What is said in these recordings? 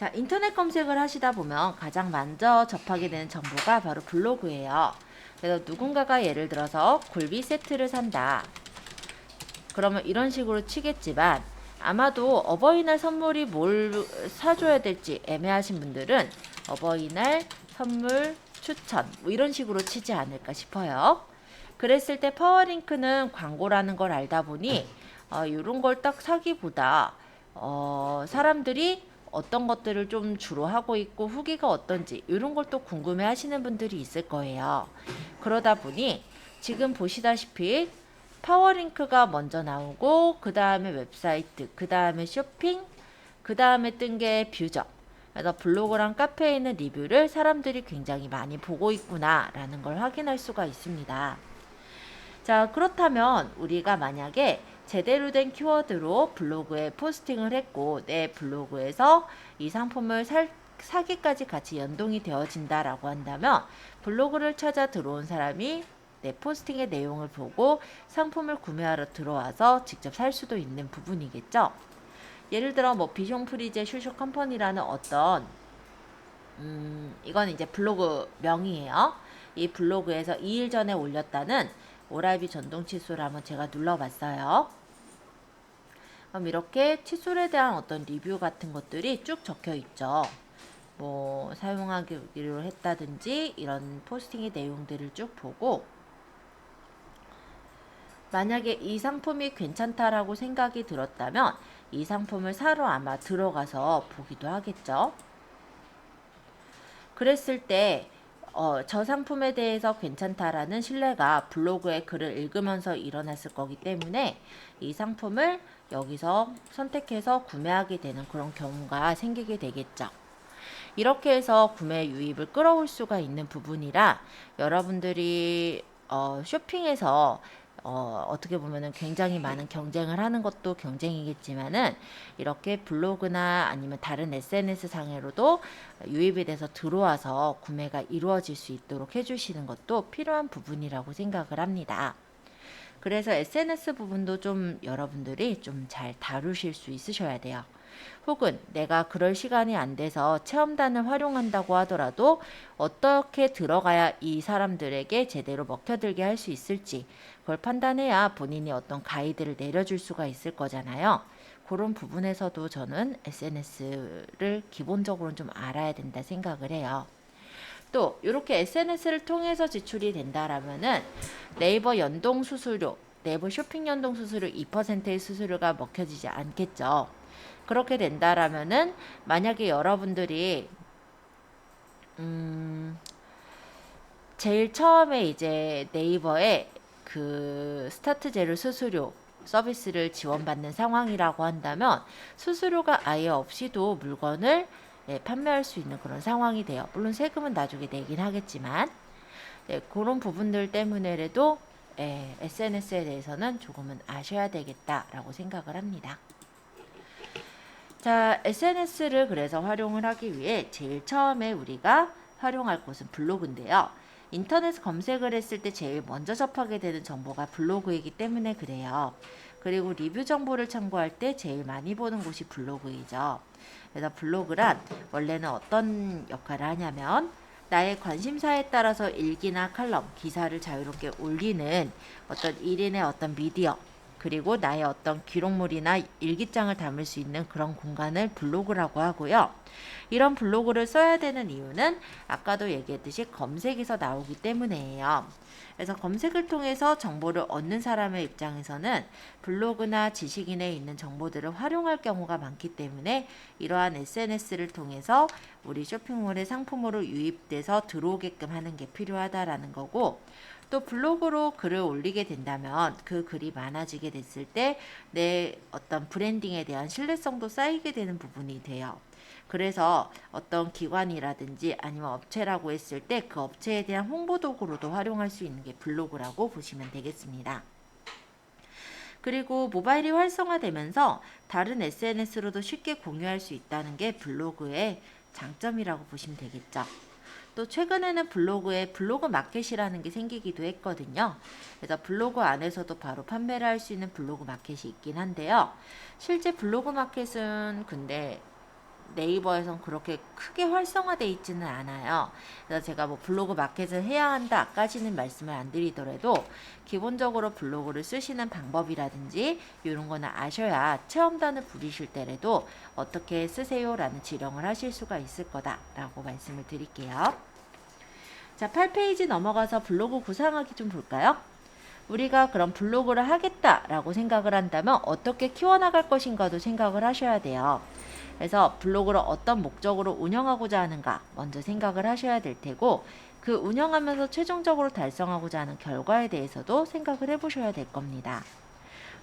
자, 인터넷 검색을 하시다 보면 가장 먼저 접하게 되는 정보가 바로 블로그예요. 그래서 누군가가 예를 들어서 굴비 세트를 산다. 그러면 이런 식으로 치겠지만 아마도 어버이날 선물이 뭘 사줘야 될지 애매하신 분들은 어버이날 선물 추천 뭐 이런 식으로 치지 않을까 싶어요. 그랬을 때 파워링크는 광고라는 걸 알다 보니 이런 걸 딱 사기보다 사람들이 어떤 것들을 좀 주로 하고 있고 후기가 어떤지 이런 걸 또 궁금해 하시는 분들이 있을 거예요. 그러다 보니 지금 보시다시피 파워링크가 먼저 나오고 그 다음에 웹사이트, 그 다음에 쇼핑, 그 다음에 뜬 게 뷰적. 그래서 블로그랑 카페에 있는 리뷰를 사람들이 굉장히 많이 보고 있구나 라는 걸 확인할 수가 있습니다. 자, 그렇다면 우리가 만약에 제대로 된 키워드로 블로그에 포스팅을 했고 내 블로그에서 이 상품을 사기까지 같이 연동이 되어진다라고 한다면 블로그를 찾아 들어온 사람이 내 포스팅의 내용을 보고 상품을 구매하러 들어와서 직접 살 수도 있는 부분이겠죠. 예를 들어 뭐 비숑 프리제 슈슈 컴퍼니라는 어떤 이건 이제 블로그 명이에요. 이 블로그에서 2일 전에 올렸다는 오라이비 전동 칫솔을 한번 제가 눌러봤어요. 그럼 이렇게 칫솔에 대한 어떤 리뷰 같은 것들이 쭉 적혀 있죠. 뭐 사용하기로 했다든지 이런 포스팅의 내용들을 쭉 보고 만약에 이 상품이 괜찮다라고 생각이 들었다면 이 상품을 사러 아마 들어가서 보기도 하겠죠. 그랬을 때 저 상품에 대해서 괜찮다라는 신뢰가 블로그의 글을 읽으면서 일어났을 거기 때문에 이 상품을 여기서 선택해서 구매하게 되는 그런 경우가 생기게 되겠죠. 이렇게 해서 구매 유입을 끌어올 수가 있는 부분이라 여러분들이 쇼핑에서 어떻게 보면은 굉장히 많은 경쟁을 하는 것도 경쟁이겠지만은 이렇게 블로그나 아니면 다른 SNS 상으로도 유입이 돼서 들어와서 구매가 이루어질 수 있도록 해주시는 것도 필요한 부분이라고 생각을 합니다. 그래서 SNS 부분도 좀 여러분들이 좀 잘 다루실 수 있으셔야 돼요. 혹은 내가 그럴 시간이 안 돼서 체험단을 활용한다고 하더라도 어떻게 들어가야 이 사람들에게 제대로 먹혀들게 할 수 있을지 그걸 판단해야 본인이 어떤 가이드를 내려줄 수가 있을 거잖아요. 그런 부분에서도 저는 SNS를 기본적으로 좀 알아야 된다 생각을 해요. 또 이렇게 SNS를 통해서 지출이 된다라면은 네이버 연동 수수료, 네이버 쇼핑 연동 수수료 2%의 수수료가 먹혀지지 않겠죠. 그렇게 된다라면은 만약에 여러분들이 제일 처음에 이제 네이버에 그 스타트 제로 수수료 서비스를 지원받는 상황이라고 한다면 수수료가 아예 없이도 물건을 판매할 수 있는 그런 상황이 돼요. 물론 세금은 나중에 내긴 하겠지만 그런 부분들 때문에라도 SNS에 대해서는 조금은 아셔야 되겠다라고 생각을 합니다. 자, SNS를 그래서 활용을 하기 위해 제일 처음에 우리가 활용할 곳은 블로그인데요. 인터넷 검색을 했을 때 제일 먼저 접하게 되는 정보가 블로그이기 때문에 그래요. 그리고 리뷰 정보를 참고할 때 제일 많이 보는 곳이 블로그이죠. 그래서 블로그란 원래는 어떤 역할을 하냐면 나의 관심사에 따라서 일기나 칼럼, 기사를 자유롭게 올리는 어떤 1인의 어떤 미디어 그리고 나의 어떤 기록물이나 일기장을 담을 수 있는 그런 공간을 블로그라고 하고요. 이런 블로그를 써야 되는 이유는 아까도 얘기했듯이 검색에서 나오기 때문이에요. 그래서 검색을 통해서 정보를 얻는 사람의 입장에서는 블로그나 지식인에 있는 정보들을 활용할 경우가 많기 때문에 이러한 SNS를 통해서 우리 쇼핑몰의 상품으로 유입돼서 들어오게끔 하는 게 필요하다라는 거고 또 블로그로 글을 올리게 된다면 그 글이 많아지게 됐을 때 내 어떤 브랜딩에 대한 신뢰성도 쌓이게 되는 부분이 돼요. 그래서 어떤 기관이라든지 아니면 업체라고 했을 때 그 업체에 대한 홍보 도구로도 활용할 수 있는 게 블로그라고 보시면 되겠습니다. 그리고 모바일이 활성화되면서 다른 SNS로도 쉽게 공유할 수 있다는 게 블로그의 장점이라고 보시면 되겠죠. 또 최근에는 블로그에 블로그 마켓이라는 게 생기기도 했거든요. 그래서 블로그 안에서도 바로 판매를 할 수 있는 블로그 마켓이 있긴 한데요. 실제 블로그 마켓은 근데 네이버에선 그렇게 크게 활성화되어 있지는 않아요. 그래서 제가 뭐 블로그 마켓을 해야 한다까지는 말씀을 안 드리더라도 기본적으로 블로그를 쓰시는 방법이라든지 이런 거는 아셔야 체험단을 부리실 때라도 어떻게 쓰세요 라는 지령을 하실 수가 있을 거다라고 말씀을 드릴게요. 자, 8페이지 넘어가서 블로그 구상하기 좀 볼까요? 우리가 그럼 블로그를 하겠다라고 생각을 한다면 어떻게 키워나갈 것인가도 생각을 하셔야 돼요. 그래서 블로그를 어떤 목적으로 운영하고자 하는가 먼저 생각을 하셔야 될 테고, 그 운영하면서 최종적으로 달성하고자 하는 결과에 대해서도 생각을 해보셔야 될 겁니다.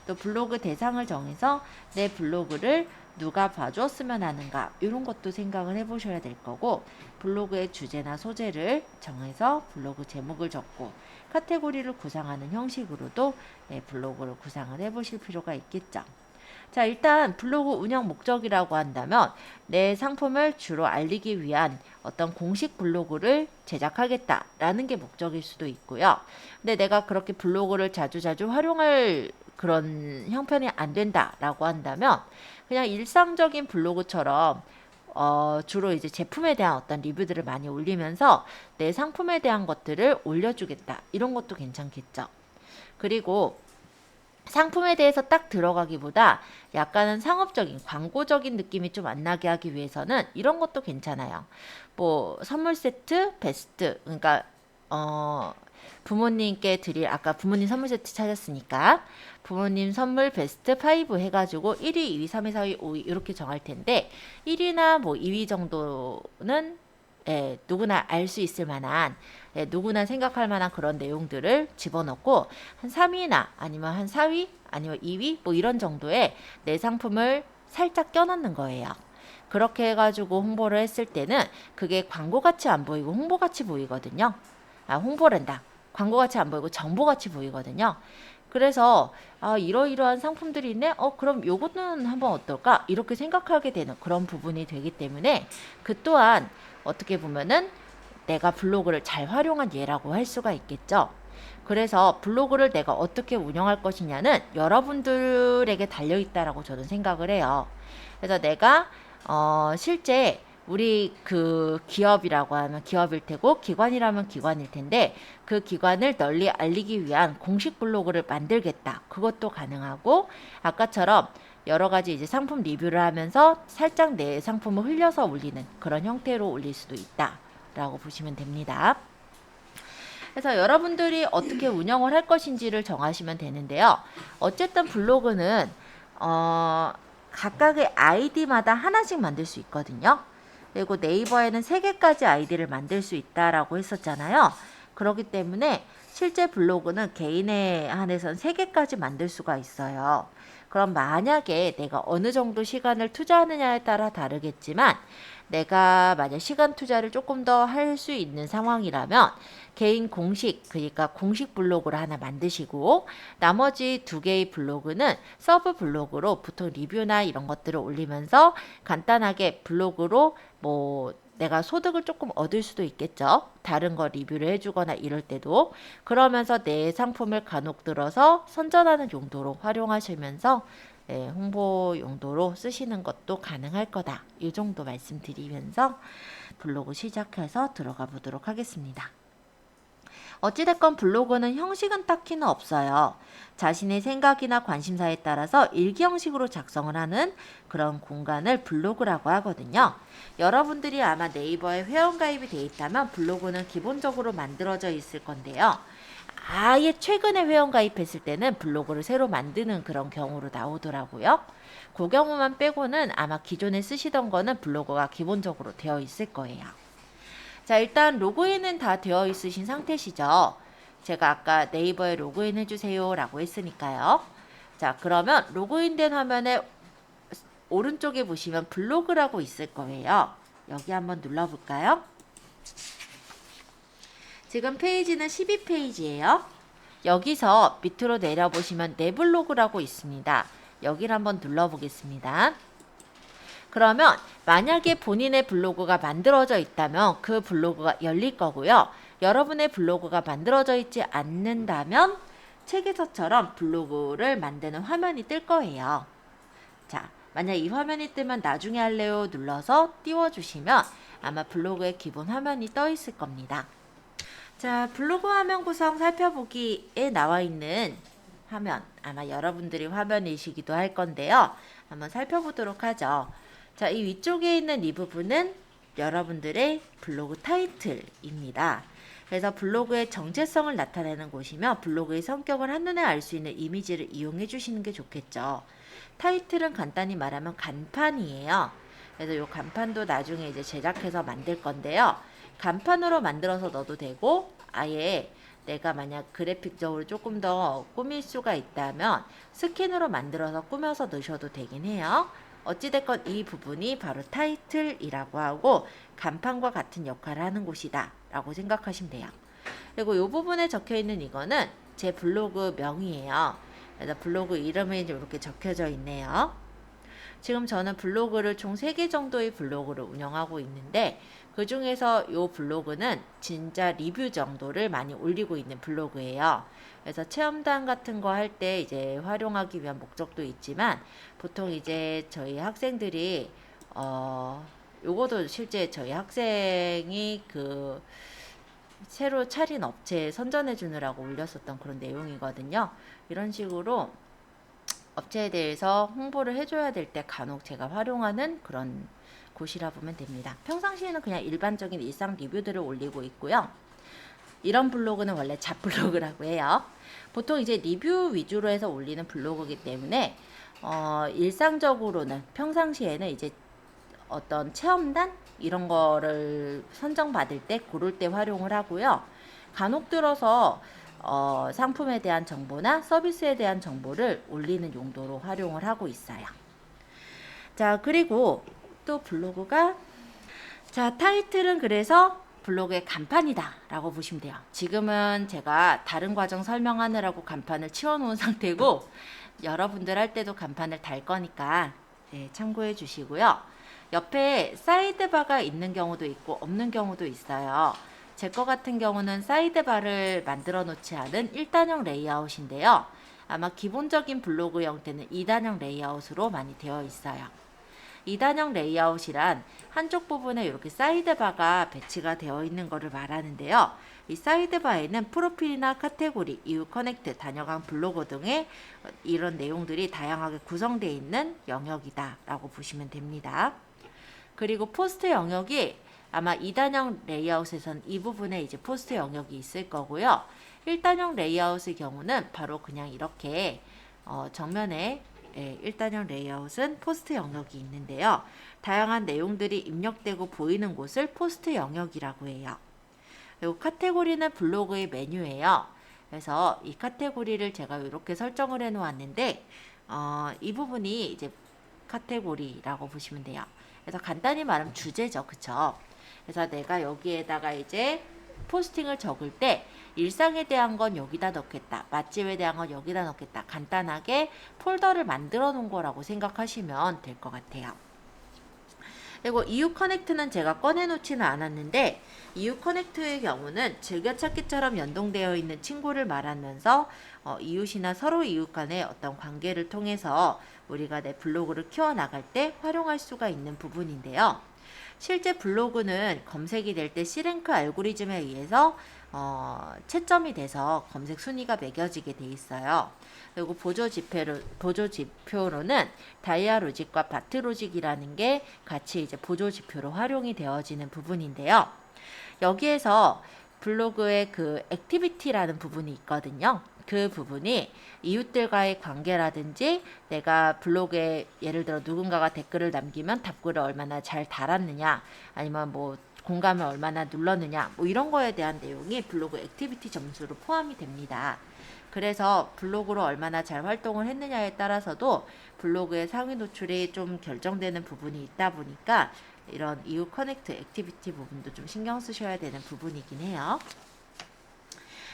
또 블로그 대상을 정해서 내 블로그를 누가 봐주었으면 하는가 이런 것도 생각을 해보셔야 될 거고, 블로그의 주제나 소재를 정해서 블로그 제목을 적고 카테고리를 구상하는 형식으로도 블로그를 구상을 해보실 필요가 있겠죠. 자, 일단 블로그 운영 목적이라고 한다면 내 상품을 주로 알리기 위한 어떤 공식 블로그를 제작하겠다라는 게 목적일 수도 있고요. 근데 내가 그렇게 블로그를 자주자주 활용할 그런 형편이 안 된다라고 한다면 그냥 일상적인 블로그처럼 주로 이제 제품에 대한 어떤 리뷰들을 많이 올리면서 내 상품에 대한 것들을 올려주겠다. 이런 것도 괜찮겠죠. 그리고 상품에 대해서 딱 들어가기보다 약간은 상업적인, 광고적인 느낌이 좀 안 나게 하기 위해서는 이런 것도 괜찮아요. 뭐 선물 세트, 베스트, 그러니까 부모님께 드릴, 아까 부모님 선물 세트 찾았으니까 부모님 선물 베스트 5 해가지고 1위, 2위, 3위, 4위, 5위 이렇게 정할 텐데 1위나 뭐 2위 정도는 누구나 알 수 있을 만한, 누구나 생각할 만한 그런 내용들을 집어넣고 한 3위나 아니면 한 4위 아니면 2위 뭐 이런 정도의 내 상품을 살짝 껴넣는 거예요. 그렇게 해가지고 홍보를 했을 때는 그게 광고같이 안 보이고 홍보같이 보이거든요. 홍보란다. 광고같이 안 보이고 정보같이 보이거든요. 그래서 이러이러한 상품들이 있네? 그럼 요거는 한번 어떨까? 이렇게 생각하게 되는 그런 부분이 되기 때문에 그 또한 어떻게 보면은 내가 블로그를 잘 활용한 예라고 할 수가 있겠죠. 그래서 블로그를 내가 어떻게 운영할 것이냐는 여러분들에게 달려있다라고 저는 생각을 해요. 그래서 내가 실제 우리 그 기업이라고 하면 기업일 테고 기관이라면 기관일 텐데 그 기관을 널리 알리기 위한 공식 블로그를 만들겠다. 그것도 가능하고, 아까처럼 여러 가지 이제 상품 리뷰를 하면서 살짝 내 상품을 흘려서 올리는 그런 형태로 올릴 수도 있다라고 보시면 됩니다. 그래서 여러분들이 어떻게 운영을 할 것인지를 정하시면 되는데요. 어쨌든 블로그는 각각의 아이디마다 하나씩 만들 수 있거든요. 그리고 네이버에는 3개까지 아이디를 만들 수 있다라고 했었잖아요. 그렇기 때문에 실제 블로그는 개인에 한해선 3개까지 만들 수가 있어요. 그럼 만약에 내가 어느 정도 시간을 투자하느냐에 따라 다르겠지만, 내가 만약 시간 투자를 조금 더 할 수 있는 상황이라면 개인 공식, 그러니까 공식 블로그를 하나 만드시고 나머지 2개의 블로그는 서브 블로그로 보통 리뷰나 이런 것들을 올리면서 간단하게 블로그로 뭐 내가 소득을 조금 얻을 수도 있겠죠. 다른 거 리뷰를 해주거나 이럴 때도. 그러면서 내 상품을 간혹 들어서 선전하는 용도로 활용하시면서 홍보 용도로 쓰시는 것도 가능할 거다. 이 정도 말씀드리면서 블로그 시작해서 들어가 보도록 하겠습니다. 어찌됐건 블로그는 형식은 딱히는 없어요. 자신의 생각이나 관심사에 따라서 일기 형식으로 작성을 하는 그런 공간을 블로그라고 하거든요. 여러분들이 아마 네이버에 회원가입이 되어 있다면 블로그는 기본적으로 만들어져 있을 건데요. 아예 최근에 회원가입했을 때는 블로그를 새로 만드는 그런 경우로 나오더라고요. 그 경우만 빼고는 아마 기존에 쓰시던 거는 블로그가 기본적으로 되어 있을 거예요. 자, 일단 로그인은 다 되어 있으신 상태시죠. 제가 아까 네이버에 로그인 해주세요 라고 했으니까요. 자, 그러면 로그인된 화면에 오른쪽에 보시면 블로그라고 있을 거예요. 여기 한번 눌러볼까요? 지금 페이지는 12페이지예요. 여기서 밑으로 내려보시면 내 블로그라고 있습니다. 여기를 한번 눌러보겠습니다. 그러면 만약에 본인의 블로그가 만들어져 있다면 그 블로그가 열릴 거고요. 여러분의 블로그가 만들어져 있지 않는다면 책에서처럼 블로그를 만드는 화면이 뜰 거예요. 자, 만약 이 화면이 뜨면 나중에 할래요 눌러서 띄워주시면 아마 블로그의 기본 화면이 떠 있을 겁니다. 자, 블로그 화면 구성 살펴보기에 나와 있는 화면, 아마 여러분들이 화면이시기도 할 건데요. 한번 살펴보도록 하죠. 자, 이 위쪽에 있는 이 부분은 여러분들의 블로그 타이틀입니다. 그래서 블로그의 정체성을 나타내는 곳이며 블로그의 성격을 한눈에 알 수 있는 이미지를 이용해 주시는 게 좋겠죠. 타이틀은 간단히 말하면 간판이에요. 그래서 이 간판도 나중에 이제 제작해서 만들 건데요. 간판으로 만들어서 넣어도 되고 아예 내가 만약 그래픽적으로 조금 더 꾸밀 수가 있다면 스킨으로 만들어서 꾸며서 넣으셔도 되긴 해요. 어찌됐건 이 부분이 바로 타이틀이라고 하고 간판과 같은 역할을 하는 곳이다 라고 생각하시면 돼요. 그리고 이 부분에 적혀 있는 이거는 제 블로그 명이에요. 그래서 블로그 이름이 이렇게 적혀져 있네요. 지금 저는 블로그를 총 3개 정도의 블로그를 운영하고 있는데 그 중에서 이 블로그는 진짜 리뷰 정도를 많이 올리고 있는 블로그예요. 그래서 체험단 같은 거 할 때 이제 활용하기 위한 목적도 있지만 보통 이제 저희 학생들이 요거도 실제 저희 학생이 그 새로 차린 업체에 선전해 주느라고 올렸었던 그런 내용이거든요. 이런 식으로 업체에 대해서 홍보를 해줘야 될 때 간혹 제가 활용하는 그런 곳이라 보면 됩니다. 평상시에는 그냥 일반적인 일상 리뷰들을 올리고 있고요. 이런 블로그는 원래 잡블로그라고 해요. 보통 이제 리뷰 위주로 해서 올리는 블로그이기 때문에 일상적으로는 평상시에는 이제 어떤 체험단 이런 거를 선정받을 때 고를 때 활용을 하고요. 간혹 들어서 상품에 대한 정보나 서비스에 대한 정보를 올리는 용도로 활용을 하고 있어요. 자, 그리고 또 블로그가 자, 타이틀은 그래서 블로그의 간판이다 라고 보시면 돼요. 지금은 제가 다른 과정 설명하느라고 간판을 치워놓은 상태고 여러분들 할 때도 간판을 달 거니까 참고해 주시고요. 옆에 사이드바가 있는 경우도 있고 없는 경우도 있어요. 제 거 같은 경우는 사이드바를 만들어 놓지 않은 1단형 레이아웃인데요. 아마 기본적인 블로그 형태는 2단형 레이아웃으로 많이 되어 있어요. 2단형 레이아웃이란 한쪽 부분에 이렇게 사이드바가 배치가 되어 있는 것을 말하는데요. 이 사이드바에는 프로필이나 카테고리, 이후 커넥트, 다녀간 블로그 등의 이런 내용들이 다양하게 구성되어 있는 영역이다 라고 보시면 됩니다. 그리고 포스트 영역이 아마 2단형 레이아웃에서는 이 부분에 이제 포스트 영역이 있을 거고요. 1단형 레이아웃의 경우는 바로 그냥 이렇게 정면에 1단형 레이아웃은 포스트 영역이 있는데요. 다양한 내용들이 입력되고 보이는 곳을 포스트 영역이라고 해요. 그리고 카테고리는 블로그의 메뉴예요. 그래서 이 카테고리를 제가 이렇게 설정을 해 놓았는데 이 부분이 이제 카테고리라고 보시면 돼요. 그래서 간단히 말하면 주제죠. 그쵸? 그래서 내가 여기에다가 이제 포스팅을 적을 때 일상에 대한 건 여기다 넣겠다. 맛집에 대한 건 여기다 넣겠다. 간단하게 폴더를 만들어 놓은 거라고 생각하시면 될 것 같아요. 그리고 EU 커넥트는 제가 꺼내 놓지는 않았는데 EU 커넥트의 경우는 즐겨찾기처럼 연동되어 있는 친구를 말하면서 이웃이나 서로 이웃 간의 어떤 관계를 통해서 우리가 내 블로그를 키워나갈 때 활용할 수가 있는 부분인데요. 실제 블로그는 검색이 될 때 C랭크 알고리즘에 의해서 채점이 돼서 검색 순위가 매겨지게 돼 있어요. 그리고 보조 지표로는 다이아 로직과 바트 로직이라는 게 같이 이제 보조 지표로 활용이 되어지는 부분인데요. 여기에서 블로그의 그 액티비티라는 부분이 있거든요. 그 부분이 이웃들과의 관계라든지 내가 블로그에 예를 들어 누군가가 댓글을 남기면 답글을 얼마나 잘 달았느냐 아니면 뭐 공감을 얼마나 눌렀느냐 뭐 이런 거에 대한 내용이 블로그 액티비티 점수로 포함이 됩니다. 그래서 블로그로 얼마나 잘 활동을 했느냐에 따라서도 블로그의 상위 노출이 좀 결정되는 부분이 있다 보니까 이런 EU 커넥트 액티비티 부분도 좀 신경 쓰셔야 되는 부분이긴 해요.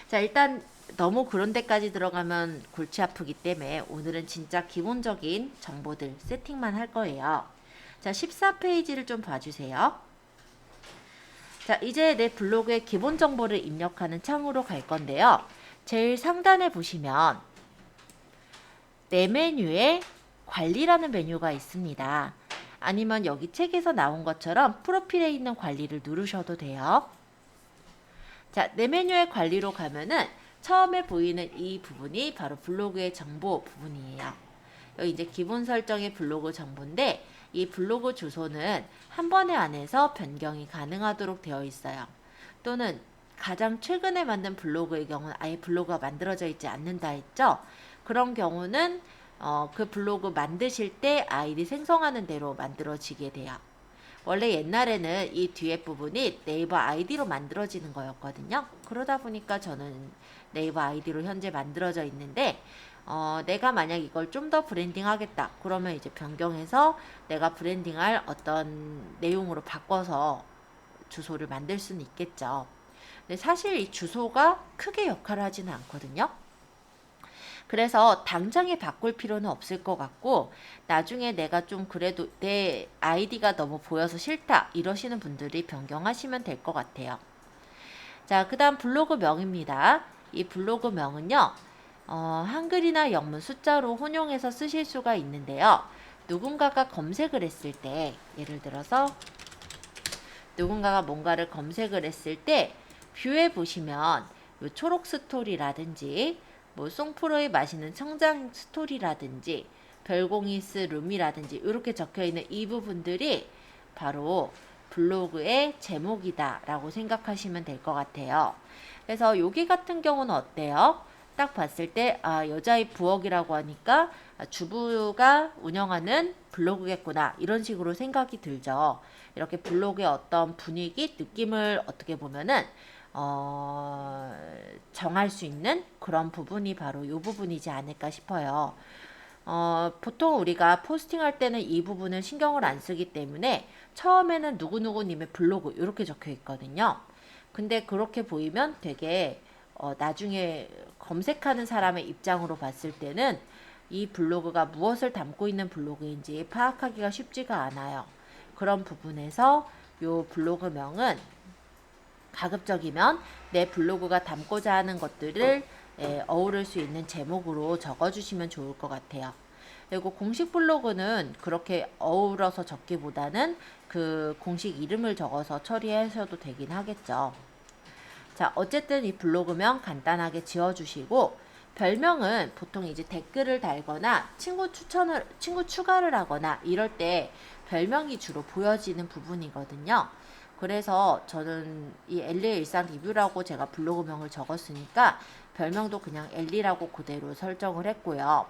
자, 일단 너무 그런 데까지 들어가면 골치 아프기 때문에 오늘은 진짜 기본적인 정보들 세팅만 할 거예요. 자, 14페이지를 좀 봐주세요. 자, 이제 내 블로그의 기본 정보를 입력하는 창으로 갈 건데요. 제일 상단에 보시면 내 메뉴에 관리라는 메뉴가 있습니다. 아니면 여기 책에서 나온 것처럼 프로필에 있는 관리를 누르셔도 돼요. 자, 내 메뉴의 관리로 가면은 처음에 보이는 이 부분이 바로 블로그의 정보 부분이에요. 여기 이제 기본 설정의 블로그 정보인데 이 블로그 주소는 한 번에 안에서 변경이 가능하도록 되어 있어요. 또는 가장 최근에 만든 블로그의 경우는 아예 블로그가 만들어져 있지 않는다 했죠. 그런 경우는 그 블로그 만드실 때 아이디 생성하는 대로 만들어지게 돼요. 원래 옛날에는 이 뒤에 부분이 네이버 아이디로 만들어지는 거였거든요. 그러다 보니까 저는 네이버 아이디로 현재 만들어져 있는데 내가 만약 이걸 좀 더 브랜딩 하겠다 그러면 이제 변경해서 내가 브랜딩할 어떤 내용으로 바꿔서 주소를 만들 수는 있겠죠. 근데 사실 이 주소가 크게 역할을 하지는 않거든요. 그래서 당장에 바꿀 필요는 없을 것 같고 나중에 내가 좀 그래도 내 아이디가 너무 보여서 싫다 이러시는 분들이 변경하시면 될 것 같아요. 자, 그 다음 블로그명입니다. 이 블로그명은요 한글이나 영문 숫자로 혼용해서 쓰실 수가 있는데요. 누군가가 검색을 했을 때 예를 들어서 누군가가 뭔가를 검색을 했을 때 뷰에 보시면 요 초록 스토리라든지 뭐 송프로의 맛있는 청장 스토리라든지 별공이스 룸이라든지 이렇게 적혀있는 이 부분들이 바로 블로그의 제목이다 라고 생각하시면 될 것 같아요. 그래서 여기 같은 경우는 어때요? 딱 봤을 때 여자의 부엌이라고 하니까 주부가 운영하는 블로그겠구나 이런 식으로 생각이 들죠. 이렇게 블로그의 어떤 분위기, 느낌을 어떻게 보면은 정할 수 있는 그런 부분이 바로 이 부분이지 않을까 싶어요. 보통 우리가 포스팅할 때는 이 부분을 신경을 안 쓰기 때문에 처음에는 누구누구님의 블로그 이렇게 적혀 있거든요. 근데 그렇게 보이면 되게 나중에 검색하는 사람의 입장으로 봤을 때는 이 블로그가 무엇을 담고 있는 블로그인지 파악하기가 쉽지가 않아요. 그런 부분에서 이 블로그명은 가급적이면 내 블로그가 담고자 하는 것들을 어우를 수 있는 제목으로 적어주시면 좋을 것 같아요. 그리고 공식 블로그는 그렇게 어우러서 적기보다는 그 공식 이름을 적어서 처리하셔도 되긴 하겠죠. 자, 어쨌든 이 블로그명 간단하게 지어주시고 별명은 보통 이제 댓글을 달거나 친구 추가를 하거나 이럴 때 별명이 주로 보여지는 부분이거든요. 그래서 저는 이 엘리의 일상 리뷰라고 제가 블로그명을 적었으니까 별명도 그냥 엘리라고 그대로 설정을 했고요.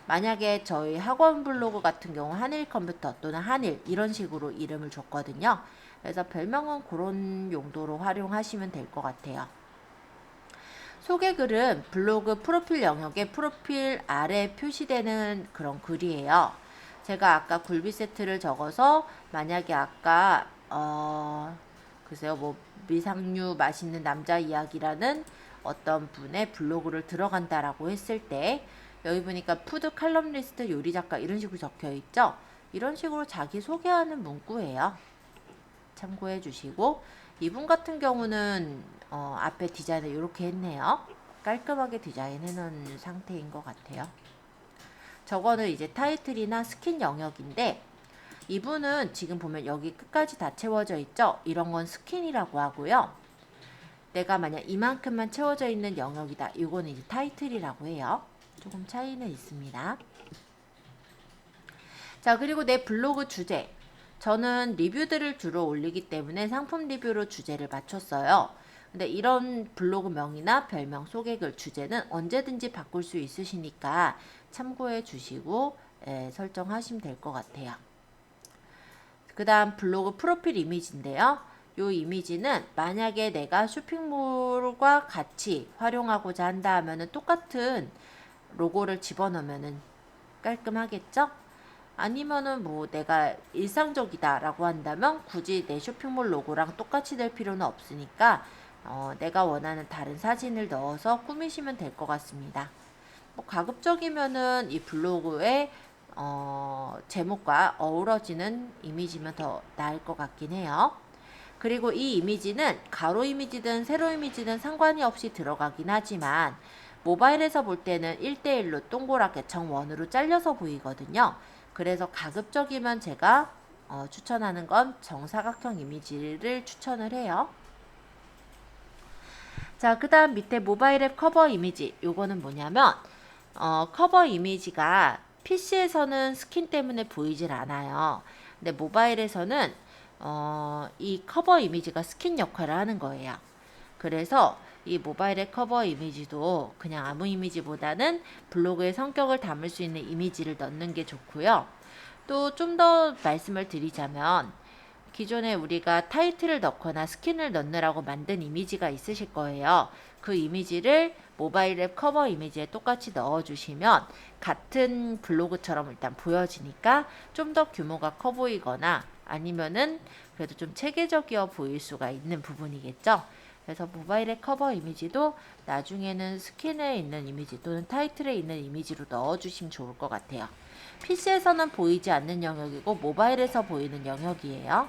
만약에 저희 학원 블로그 같은 경우 한일 컴퓨터 또는 한일 이런 식으로 이름을 줬거든요. 그래서 별명은 그런 용도로 활용하시면 될 것 같아요. 소개글은 블로그 프로필 영역에 프로필 아래 표시되는 그런 글이에요. 제가 아까 굴비 세트를 적어서 만약에 아까 글쎄요 뭐 미상류 맛있는 남자 이야기라는 어떤 분의 블로그를 들어간다라고 했을 때 여기 보니까 푸드 칼럼니스트 요리 작가 이런 식으로 적혀 있죠. 이런 식으로 자기 소개하는 문구예요. 참고해 주시고 이분 같은 경우는 앞에 디자인을 이렇게 했네요. 깔끔하게 디자인해 놓은 상태인 것 같아요. 저거는 이제 타이틀이나 스킨 영역인데 이분은 지금 보면 여기 끝까지 다 채워져 있죠. 이런 건 스킨이라고 하고요. 내가 만약 이만큼만 채워져 있는 영역이다. 이거는 이제 타이틀이라고 해요. 조금 차이는 있습니다. 자, 그리고 내 블로그 주제. 저는 리뷰들을 주로 올리기 때문에 상품 리뷰로 주제를 맞췄어요. 근데 이런 블로그명이나 별명, 소개글, 주제는 언제든지 바꿀 수 있으시니까 참고해 주시고 설정하시면 될 것 같아요. 그 다음 블로그 프로필 이미지인데요. 이 이미지는 만약에 내가 쇼핑몰과 같이 활용하고자 한다 하면은 똑같은 로고를 집어넣으면은 깔끔하겠죠? 아니면은 뭐 내가 일상적이다 라고 한다면 굳이 내 쇼핑몰 로고랑 똑같이 될 필요는 없으니까 내가 원하는 다른 사진을 넣어서 꾸미시면 될 것 같습니다. 뭐 가급적이면은 이 블로그에 제목과 어우러지는 이미지면 더 나을 것 같긴 해요. 그리고 이 이미지는 가로 이미지든 세로 이미지든 상관이 없이 들어가긴 하지만 모바일에서 볼 때는 1대1로 동그랗게 정원으로 잘려서 보이거든요. 그래서 가급적이면 제가 추천하는 건 정사각형 이미지를 추천을 해요. 자, 그 다음 밑에 모바일 앱 커버 이미지. 요거는 뭐냐면 커버 이미지가 PC에서는 스킨 때문에 보이질 않아요. 근데 모바일에서는 이 커버 이미지가 스킨 역할을 하는 거예요. 그래서 이 모바일의 커버 이미지도 그냥 아무 이미지보다는 블로그의 성격을 담을 수 있는 이미지를 넣는 게 좋고요. 또 좀 더 말씀을 드리자면 기존에 우리가 타이틀을 넣거나 스킨을 넣느라고 만든 이미지가 있으실 거예요. 그 이미지를 모바일 앱 커버 이미지에 똑같이 넣어주시면 같은 블로그처럼 일단 보여지니까 좀 더 규모가 커 보이거나 아니면은 그래도 좀 체계적이어 보일 수가 있는 부분이겠죠. 그래서 모바일의 커버 이미지도 나중에는 스킨에 있는 이미지 또는 타이틀에 있는 이미지로 넣어주시면 좋을 것 같아요. PC에서는 보이지 않는 영역이고 모바일에서 보이는 영역이에요.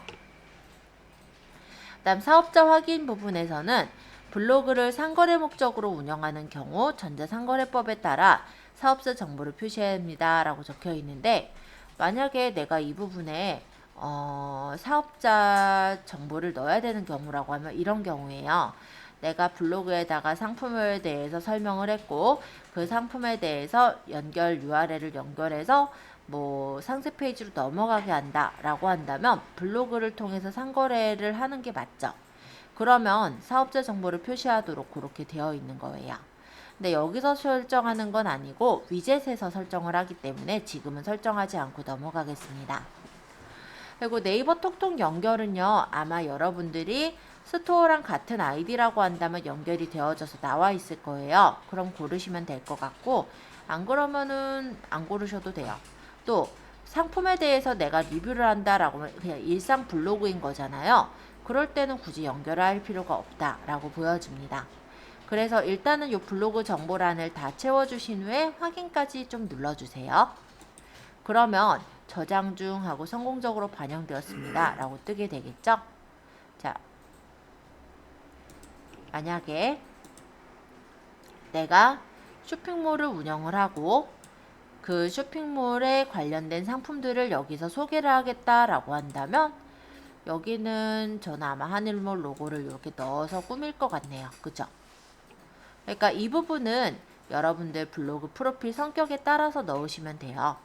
다음 사업자 확인 부분에서는 블로그를 상거래 목적으로 운영하는 경우 전자상거래법에 따라 사업자 정보를 표시해야 합니다 라고 적혀 있는데, 만약에 내가 이 부분에 사업자 정보를 넣어야 되는 경우라고 하면 이런 경우에요. 내가 블로그에다가 상품에 대해서 설명을 했고 그 상품에 대해서 연결 URL을 연결해서 뭐 상세 페이지로 넘어가게 한다 라고 한다면 블로그를 통해서 상거래를 하는 게 맞죠. 그러면 사업자 정보를 표시하도록 그렇게 되어 있는 거예요. 근데 여기서 설정하는 건 아니고 위젯에서 설정을 하기 때문에 지금은 설정하지 않고 넘어가겠습니다. 그리고 네이버 톡톡 연결은요, 아마 여러분들이 스토어랑 같은 아이디라고 한다면 연결이 되어져서 나와 있을 거예요. 그럼 고르시면 될 것 같고, 안 그러면은 안 고르셔도 돼요. 또 상품에 대해서 내가 리뷰를 한다라고 하면 그냥 일상 블로그인 거잖아요. 그럴 때는 굳이 연결을 할 필요가 없다라고 보여집니다. 그래서 일단은 이 블로그 정보란을 다 채워주신 후에 확인까지 좀 눌러주세요. 그러면 저장 중 하고 성공적으로 반영되었습니다 라고 뜨게 되겠죠. 자, 만약에 내가 쇼핑몰을 운영을 하고 그 쇼핑몰에 관련된 상품들을 여기서 소개를 하겠다라고 한다면 여기는 저는 아마 하늘몰 로고를 이렇게 넣어서 꾸밀 것 같네요. 그죠? 그러니까 이 부분은 여러분들 블로그 프로필 성격에 따라서 넣으시면 돼요.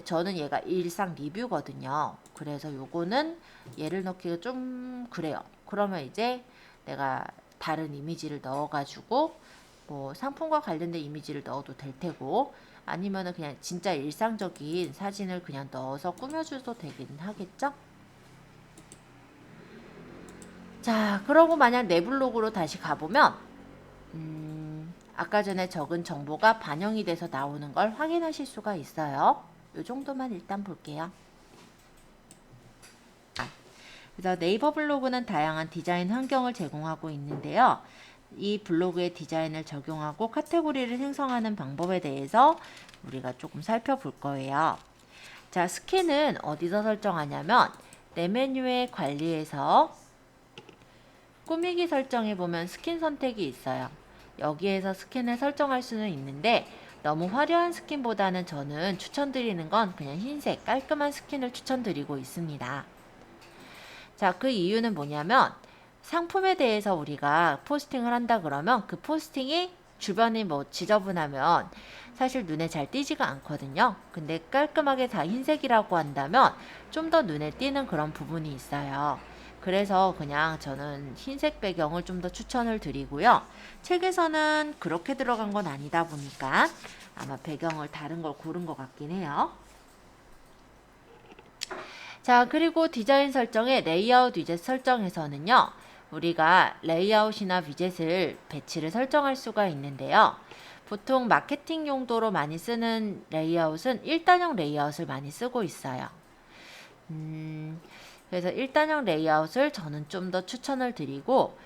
저는 얘가 일상 리뷰거든요. 그래서 요거는 얘를 넣기가 좀 그래요. 그러면 이제 내가 다른 이미지를 넣어가지고 뭐 상품과 관련된 이미지를 넣어도 될 테고, 아니면은 그냥 진짜 일상적인 사진을 그냥 넣어서 꾸며줘도 되긴 하겠죠? 자, 그러고 만약 내 블로그로 다시 가보면 아까 전에 적은 정보가 반영이 돼서 나오는 걸 확인하실 수가 있어요. 이 정도만 일단 볼게요. 그래서 네이버 블로그는 다양한 디자인 환경을 제공하고 있는데요. 이 블로그의 디자인을 적용하고 카테고리를 생성하는 방법에 대해서 우리가 조금 살펴볼 거예요. 자, 스킨은 어디서 설정하냐면 내 메뉴의 관리에서 꾸미기 설정에 보면 스킨 선택이 있어요. 여기에서 스킨을 설정할 수는 있는데 너무 화려한 스킨보다는 저는 추천드리는 건 그냥 흰색 깔끔한 스킨을 추천드리고 있습니다. 자, 그 이유는 뭐냐면 상품에 대해서 우리가 포스팅을 한다 그러면 그 포스팅이 주변이 뭐 지저분하면 사실 눈에 잘 띄지가 않거든요. 근데 깔끔하게 다 흰색이라고 한다면 좀 더 눈에 띄는 그런 부분이 있어요. 그래서 그냥 저는 흰색 배경을 좀 더 추천을 드리고요. 책에서는 그렇게 들어간 건 아니다 보니까 아마 배경을 다른 걸 고른 것 같긴 해요. 자, 그리고 디자인 설정에 레이아웃 위젯 설정에서는요, 우리가 레이아웃이나 위젯을 배치를 설정할 수가 있는데요. 보통 마케팅 용도로 많이 쓰는 레이아웃은 1단형 레이아웃을 많이 쓰고 있어요. 그래서 1단형 레이아웃을 저는 좀 더 추천을 드리고,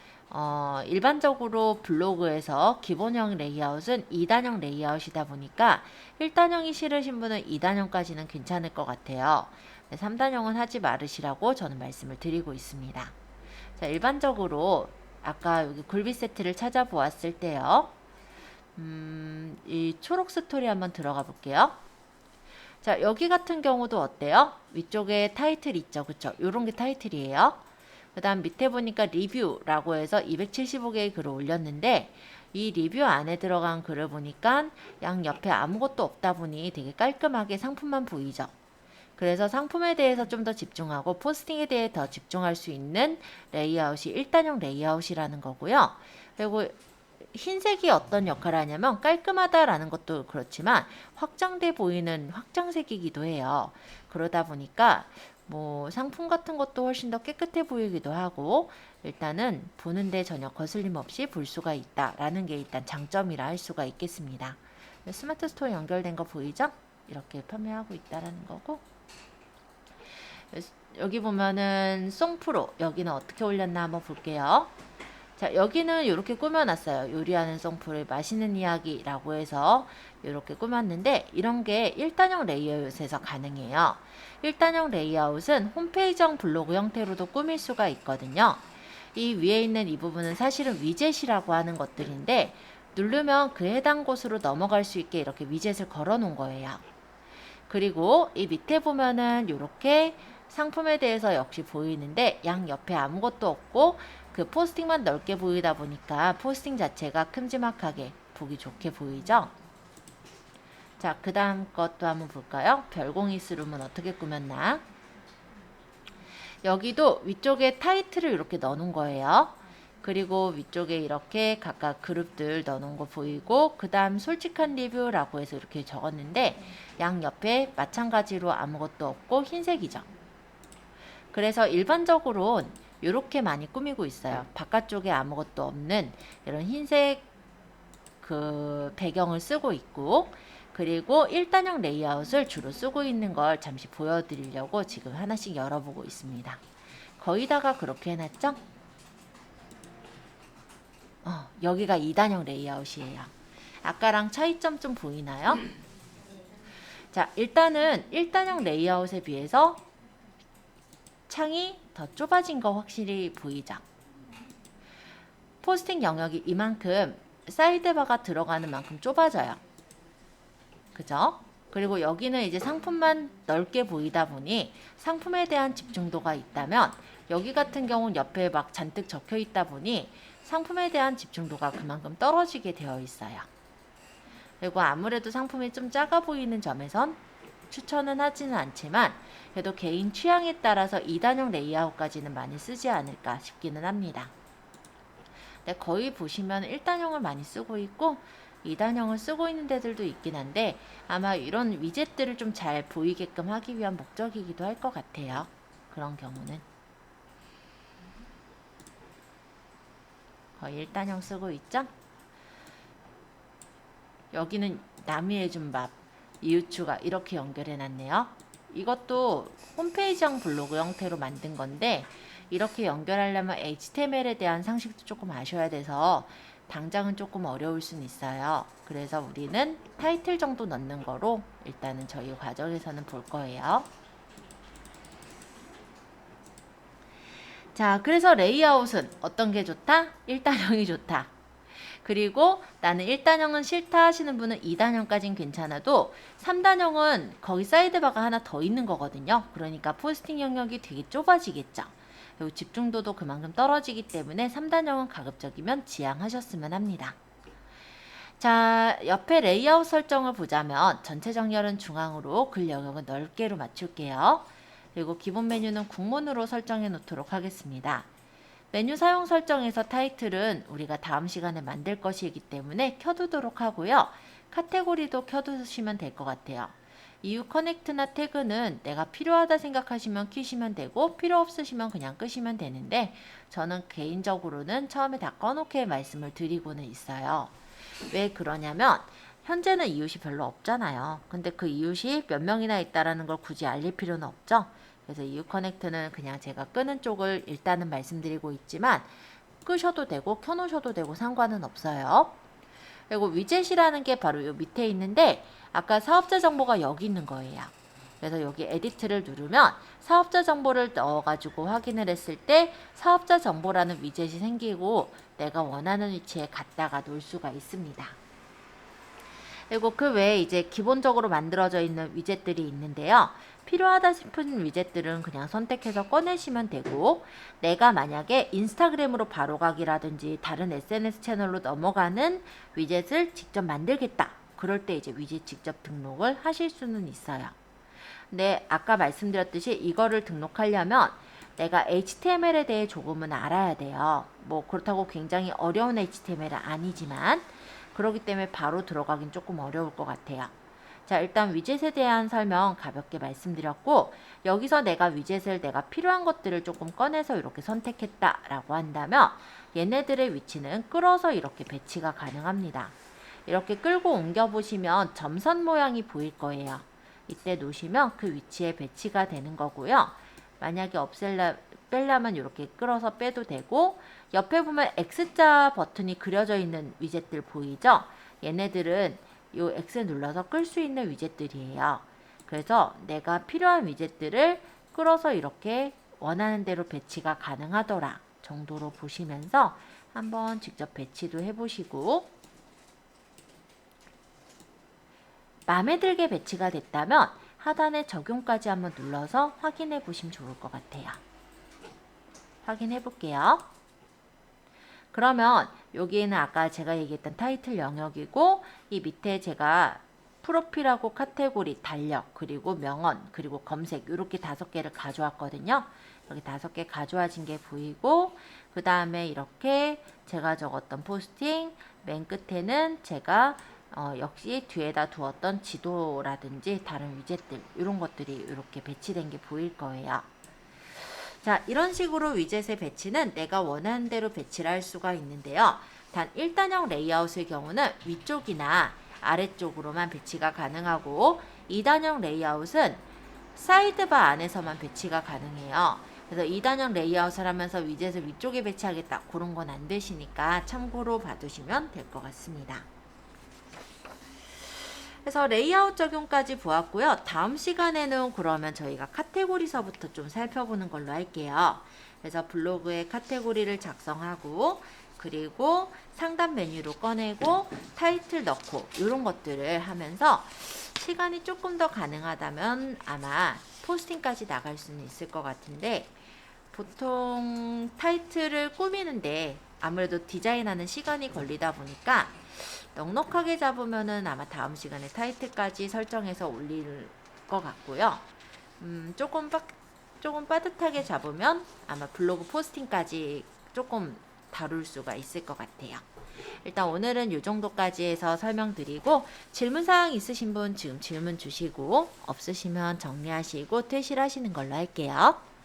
일반적으로 블로그에서 기본형 레이아웃은 2단형 레이아웃이다 보니까 1단형이 싫으신 분은 2단형까지는 괜찮을 것 같아요. 3단형은 하지 말으시라고 저는 말씀을 드리고 있습니다. 자, 일반적으로 아까 여기 굴비 세트를 찾아보았을 때요. 이 초록 스토리 한번 들어가 볼게요. 자, 여기 같은 경우도 어때요? 위쪽에 타이틀 있죠, 그쵸? 요런 게 타이틀이에요. 그 다음 밑에 보니까 리뷰라고 해서 275개의 글을 올렸는데, 이 리뷰 안에 들어간 글을 보니까 양 옆에 아무것도 없다 보니 되게 깔끔하게 상품만 보이죠. 그래서 상품에 대해서 좀 더 집중하고 포스팅에 대해 더 집중할 수 있는 레이아웃이 1단형 레이아웃이라는 거고요. 그리고 흰색이 어떤 역할을 하냐면 깔끔하다라는 것도 그렇지만 확장돼 보이는 확장색이기도 해요. 그러다 보니까 뭐 상품 같은 것도 훨씬 더 깨끗해 보이기도 하고, 일단은 보는데 전혀 거슬림 없이 볼 수가 있다라는 게 일단 장점이라 할 수가 있겠습니다. 스마트 스토어 연결된 거 보이죠? 이렇게 판매하고 있다라는 거고, 여기 보면은 송프로, 여기는 어떻게 올렸나 한번 볼게요. 자, 여기는 이렇게 꾸며놨어요. 요리하는 송프를 맛있는 이야기라고 해서 이렇게 꾸몄는데, 이런 게 1단형 레이아웃에서 가능해요. 1단형 레이아웃은 홈페이지형 블로그 형태로도 꾸밀 수가 있거든요. 이 위에 있는 이 부분은 사실은 위젯이라고 하는 것들인데, 누르면 그 해당 곳으로 넘어갈 수 있게 이렇게 위젯을 걸어 놓은 거예요. 그리고 이 밑에 보면은 이렇게 상품에 대해서 역시 보이는데, 양 옆에 아무것도 없고 그 포스팅만 넓게 보이다 보니까 포스팅 자체가 큼지막하게 보기 좋게 보이죠. 자, 그 다음 것도 한번 볼까요? 별공이스룸은 어떻게 꾸몄나? 여기도 위쪽에 타이틀을 이렇게 넣어놓은 거예요. 그리고 위쪽에 이렇게 각각 그룹들 넣어놓은 거 보이고, 그 다음 솔직한 리뷰라고 해서 이렇게 적었는데, 양 옆에 마찬가지로 아무것도 없고 흰색이죠. 그래서 일반적으로 이렇게 많이 꾸미고 있어요. 바깥쪽에 아무것도 없는 이런 흰색 그 배경을 쓰고 있고, 그리고 1단형 레이아웃을 주로 쓰고 있는 걸 잠시 보여드리려고 지금 하나씩 열어보고 있습니다. 거의 다가 그렇게 해놨죠? 여기가 2단형 레이아웃이에요. 아까랑 차이점 좀 보이나요? 자, 일단은 1단형 레이아웃에 비해서 창이 더 좁아진 거 확실히 보이죠? 포스팅 영역이 이만큼 사이드바가 들어가는 만큼 좁아져요. 그죠? 그리고 여기는 이제 상품만 넓게 보이다 보니 상품에 대한 집중도가 있다면, 여기 같은 경우는 옆에 막 잔뜩 적혀 있다 보니 상품에 대한 집중도가 그만큼 떨어지게 되어 있어요. 그리고 아무래도 상품이 좀 작아 보이는 점에선 추천은 하지는 않지만, 그래도 개인 취향에 따라서 2단형 레이아웃까지는 많이 쓰지 않을까 싶기는 합니다. 근데 거의 보시면 1단형을 많이 쓰고 있고 2단형을 쓰고 있는 데들도 있긴 한데, 아마 이런 위젯들을 좀 잘 보이게끔 하기 위한 목적이기도 할 것 같아요. 그런 경우는 거의 1단형 쓰고 있죠? 여기는 남이의 준밥, 이웃추가 이렇게 연결해 놨네요. 이것도 홈페이지형 블로그 형태로 만든 건데, 이렇게 연결하려면 HTML에 대한 상식도 조금 아셔야 돼서 당장은 조금 어려울 수는 있어요. 그래서 우리는 타이틀 정도 넣는 거로 일단은 저희 과정에서는 볼 거예요. 자, 그래서 레이아웃은 어떤 게 좋다? 1단형이 좋다. 그리고 나는 1단형은 싫다 하시는 분은 2단형까진 괜찮아도 3단형은 거기 사이드바가 하나 더 있는 거거든요. 그러니까 포스팅 영역이 되게 좁아지겠죠. 그리고 집중도도 그만큼 떨어지기 때문에 3단형은 가급적이면 지양하셨으면 합니다. 자, 옆에 레이아웃 설정을 보자면 전체 정렬은 중앙으로, 글 영역은 넓게로 맞출게요. 그리고 기본 메뉴는 국문으로 설정해 놓도록 하겠습니다. 메뉴 사용 설정에서 타이틀은 우리가 다음 시간에 만들 것이기 때문에 켜두도록 하고요. 카테고리도 켜두시면 될 것 같아요. 이후 커넥트나 태그는 내가 필요하다 생각하시면 키시면 되고, 필요 없으시면 그냥 끄시면 되는데, 저는 개인적으로는 처음에 다 꺼놓게 말씀을 드리고는 있어요. 왜 그러냐면 현재는 이웃이 별로 없잖아요. 근데 그 이웃이 몇 명이나 있다라는 걸 굳이 알릴 필요는 없죠. 그래서 이웃 커넥트는 그냥 제가 끄는 쪽을 일단은 말씀드리고 있지만, 끄셔도 되고 켜놓으셔도 되고 상관은 없어요. 그리고 위젯이라는 게 바로 요 밑에 있는데, 아까 사업자 정보가 여기 있는 거예요. 그래서 여기 에디트를 누르면 사업자 정보를 넣어가지고 확인을 했을 때 사업자 정보라는 위젯이 생기고 내가 원하는 위치에 갖다가 놓을 수가 있습니다. 그리고 그 외에 이제 기본적으로 만들어져 있는 위젯들이 있는데요. 필요하다 싶은 위젯들은 그냥 선택해서 꺼내시면 되고, 내가 만약에 인스타그램으로 바로 가기라든지 다른 SNS 채널로 넘어가는 위젯을 직접 만들겠다. 그럴 때 이제 위젯 직접 등록을 하실 수는 있어요. 근데 아까 말씀드렸듯이 이거를 등록하려면 내가 HTML에 대해 조금은 알아야 돼요. 뭐 그렇다고 굉장히 어려운 HTML은 아니지만, 그렇기 때문에 바로 들어가긴 조금 어려울 것 같아요. 자, 일단 위젯에 대한 설명 가볍게 말씀드렸고, 여기서 내가 위젯을 내가 필요한 것들을 조금 꺼내서 이렇게 선택했다라고 한다면 얘네들의 위치는 끌어서 이렇게 배치가 가능합니다. 이렇게 끌고 옮겨 보시면 점선 모양이 보일 거예요. 이때 놓으시면 그 위치에 배치가 되는 거고요. 만약에 빼려면 이렇게 끌어서 빼도 되고, 옆에 보면 X자 버튼이 그려져 있는 위젯들 보이죠? 얘네들은 이 X 눌러서 끌 수 있는 위젯들이에요. 그래서 내가 필요한 위젯들을 끌어서 이렇게 원하는 대로 배치가 가능하더라 정도로 보시면서 한번 직접 배치도 해보시고, 마음에 들게 배치가 됐다면 하단에 적용까지 한번 눌러서 확인해 보시면 좋을 것 같아요. 확인해 볼게요. 그러면 여기에는 아까 제가 얘기했던 타이틀 영역이고, 이 밑에 제가 프로필하고 카테고리, 달력, 그리고 명언, 그리고 검색 이렇게 5개를 가져왔거든요. 여기 5개 가져와진 게 보이고, 그 다음에 이렇게 제가 적었던 포스팅, 맨 끝에는 제가 역시 뒤에다 두었던 지도라든지 다른 위젯들 이런 것들이 이렇게 배치된 게 보일 거예요. 자, 이런 식으로 위젯의 배치는 내가 원하는 대로 배치를 할 수가 있는데요. 단 1단형 레이아웃의 경우는 위쪽이나 아래쪽으로만 배치가 가능하고, 2단형 레이아웃은 사이드바 안에서만 배치가 가능해요. 그래서 2단형 레이아웃을 하면서 위젯을 위쪽에 배치하겠다, 그런 건 안 되시니까 참고로 봐두시면 될 것 같습니다. 그래서 레이아웃 적용까지 보았고요. 다음 시간에는 그러면 저희가 카테고리서부터 좀 살펴보는 걸로 할게요. 그래서 블로그에 카테고리를 작성하고, 그리고 상단 메뉴로 꺼내고 타이틀 넣고 이런 것들을 하면서 시간이 조금 더 가능하다면 아마 포스팅까지 나갈 수는 있을 것 같은데, 보통 타이틀을 꾸미는데 아무래도 디자인하는 시간이 걸리다 보니까 넉넉하게 잡으면은 아마 다음 시간에 타이틀까지 설정해서 올릴 것 같고요. 조금 빠듯하게 잡으면 아마 블로그 포스팅까지 조금 다룰 수가 있을 것 같아요. 일단 오늘은 이 정도까지 해서 설명드리고, 질문사항 있으신 분 지금 질문 주시고, 없으시면 정리하시고 퇴실하시는 걸로 할게요.